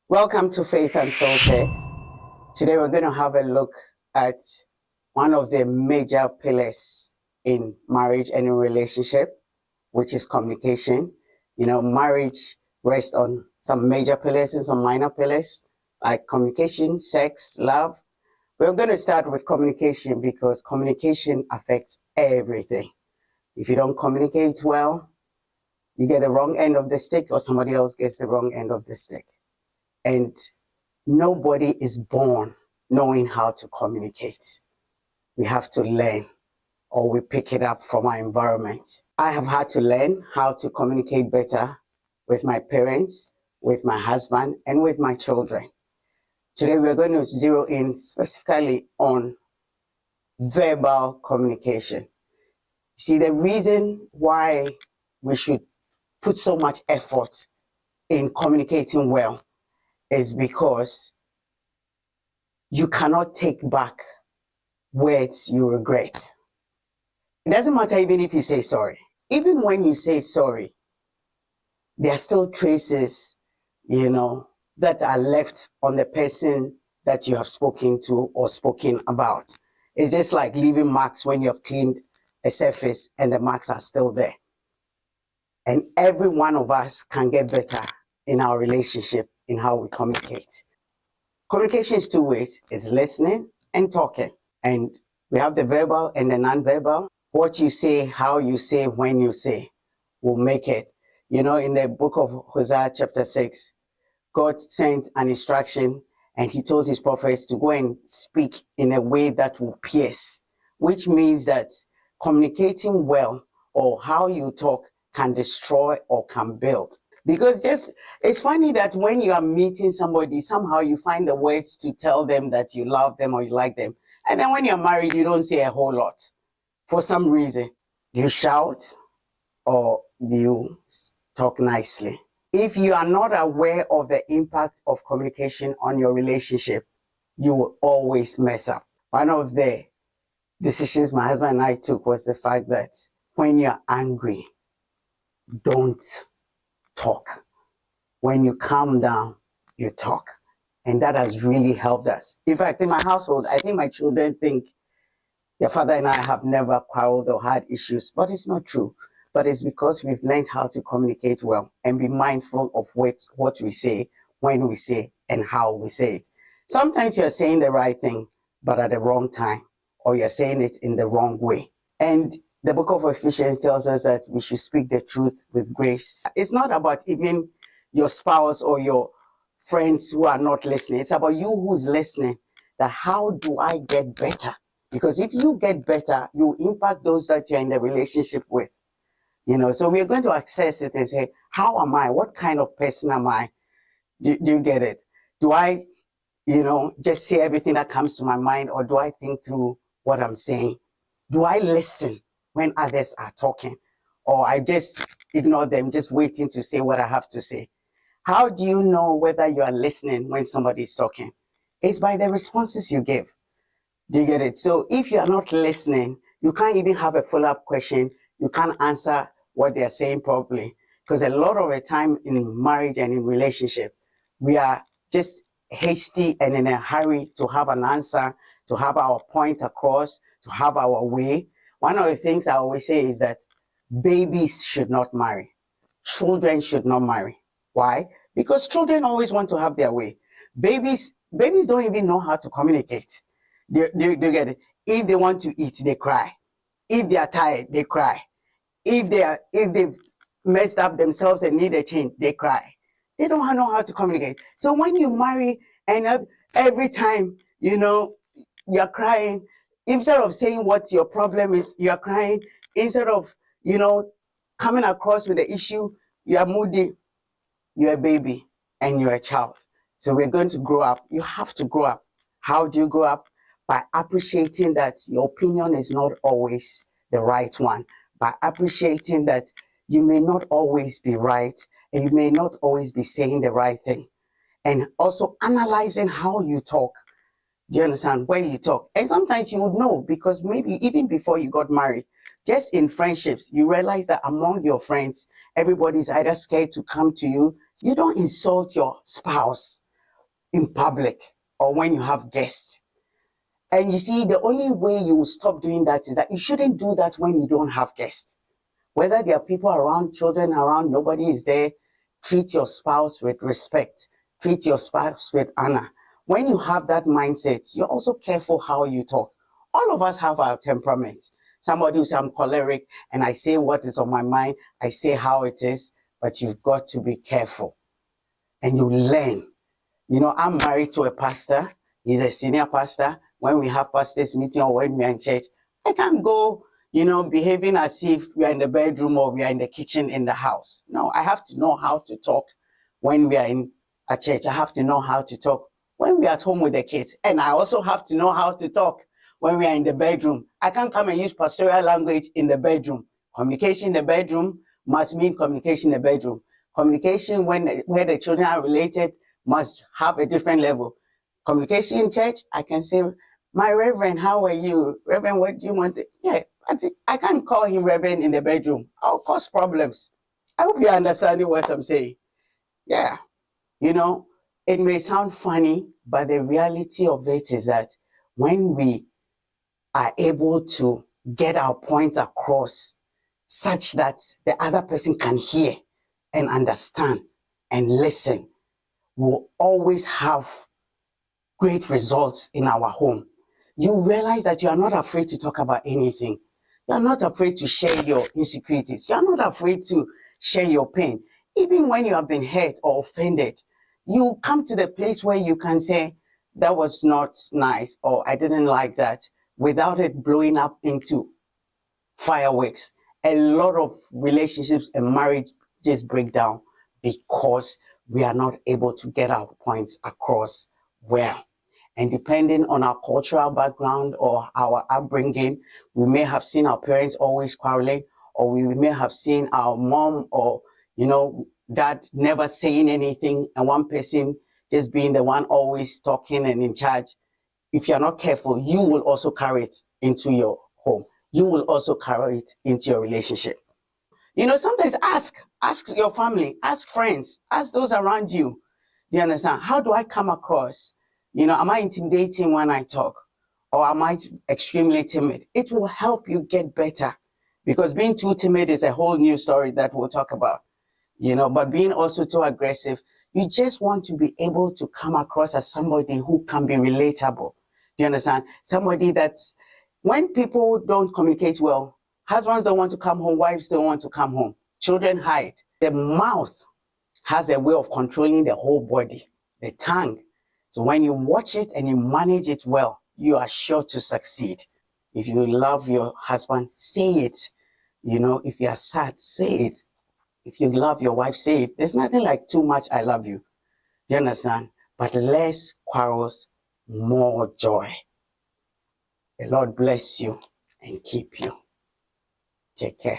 Welcome to Faith Unfiltered. Today we're going to have a look at one of the major pillars in marriage and in relationship, which is communication. Marriage rests on some major pillars and some minor pillars like communication, sex, love. We're going to start with communication because communication affects everything. If you don't communicate well, you get the wrong end of the stick or somebody else gets the wrong end of the stick. And nobody is born knowing how to communicate. We have to learn or we pick it up from our environment. I have had to learn how to communicate better with my parents, with my husband, and with my children. Today, we're going to zero in specifically on verbal communication. See, the reason why we should put so much effort in communicating well is because you cannot take back words you regret. It doesn't matter even if you say sorry. Even when you say sorry, there are still traces, that are left on the person that you have spoken to or spoken about. It's just like leaving marks when you have cleaned a surface and the marks are still there. And every one of us can get better in our relationship, in how we communicate. Communication is two ways. It's listening and talking. And we have the verbal and the non-verbal. What you say, how you say, when you say will make it. In the book of Hosea chapter 6, God sent an instruction and he told his prophets to go and speak in a way that will pierce, which means that communicating well or how you talk can destroy or can build. Because it's funny that when you are meeting somebody, somehow you find the words to tell them that you love them or you like them. And then when you're married, you don't say a whole lot. For some reason, do you shout or do you talk nicely? If you are not aware of the impact of communication on your relationship, you will always mess up. One of the decisions my husband and I took was the fact that when you're angry, don't talk. When you calm down, you talk. And that has really helped us. In fact, in my household, I think my children think their father and I have never quarreled or had issues, but it's not true. But it's because we've learned how to communicate well and be mindful of what we say, when we say, and how we say it. Sometimes you're saying the right thing, but at the wrong time, or you're saying it in the wrong way. And the book of Ephesians tells us that we should speak the truth with grace. It's not about even your spouse or your friends who are not listening. It's about you who's listening. That how do I get better? Because if you get better, you impact those that you're in the relationship with. So we're going to assess it and say, how am I? What kind of person am I? Do you get it? Do I, just say everything that comes to my mind, or do I think through what I'm saying? Do I listen when others are talking? Or I just ignore them, just waiting to say what I have to say? How do you know whether you are listening when somebody is talking? It's by the responses you give. Do you get it? So if you are not listening, you can't even have a follow-up question. You can't answer what they're saying properly. Because a lot of the time in marriage and in relationship, we are just hasty and in a hurry to have an answer, to have our point across, to have our way. One of the things I always say is that babies should not marry. Children should not marry. Why? Because children always want to have their way. Babies don't even know how to communicate. They get it. If they want to eat, they cry. If they are tired, they cry. If they've messed up themselves and need a change, they cry. They don't know how to communicate. So when you marry and every time, you're crying, instead of saying what your problem is, you're crying. Instead of, coming across with the issue, you're moody, you're a baby and you're a child. So we're going to grow up. You have to grow up. How do you grow up? By appreciating that your opinion is not always the right one. By appreciating that you may not always be right and you may not always be saying the right thing. And also analyzing how you talk. Do you understand? Where you talk. And sometimes you would know, because maybe even before you got married, just in friendships, you realize that among your friends, everybody's either scared to come to you. You don't insult your spouse in public or when you have guests. And you see, the only way you will stop doing that is that you shouldn't do that when you don't have guests. Whether there are people around, children around, nobody is there, treat your spouse with respect. Treat your spouse with honor. When you have that mindset, you're also careful how you talk. All of us have our temperaments. Somebody will say, I'm choleric, and I say what is on my mind. I say how it is, but you've got to be careful. And you learn. You know, I'm married to a pastor. He's a senior pastor. When we have pastors meeting or when we're in church, I can't go, behaving as if we are in the bedroom or we are in the kitchen in the house. No, I have to know how to talk when we are in a church. I have to know how to talk when we are at home with the kids. And I also have to know how to talk when we are in the bedroom. I can't come and use pastoral language in the bedroom. Communication in the bedroom must mean communication in the bedroom. Communication where the children are related must have a different level. Communication in church, I can say, my Reverend, how are you? Reverend, what do you want? Yeah, I can't call him Reverend in the bedroom. I'll cause problems. I hope you're understanding what I'm saying. Yeah, it may sound funny, but the reality of it is that when we are able to get our points across such that the other person can hear and understand and listen, we'll always have great results in our home. You realize that you are not afraid to talk about anything. You are not afraid to share your insecurities. You are not afraid to share your pain. Even when you have been hurt or offended, you come to the place where you can say, that was not nice, or I didn't like that, without it blowing up into fireworks. A lot of relationships and marriages break down because we are not able to get our points across well. And depending on our cultural background or our upbringing, we may have seen our parents always quarreling, or we may have seen our mom or, dad never saying anything, and one person just being the one always talking and in charge. If you're not careful, you will also carry it into your home. You will also carry it into your relationship. Sometimes ask your family, ask friends, ask those around you. Do you understand? How do I come across? Am I intimidating when I talk? Or am I extremely timid? It will help you get better, because being too timid is a whole new story that we'll talk about. But being also too aggressive, you just want to be able to come across as somebody who can be relatable. Do you understand? Somebody that's, when people don't communicate well, husbands don't want to come home, wives don't want to come home, children hide. The mouth has a way of controlling the whole body, the tongue. So when you watch it and you manage it well, you are sure to succeed. If you love your husband, say it. If you are sad, say it. If you love your wife, say it. There's nothing like too much I love you. Do you understand? But less quarrels, more joy. The Lord bless you and keep you. Take care.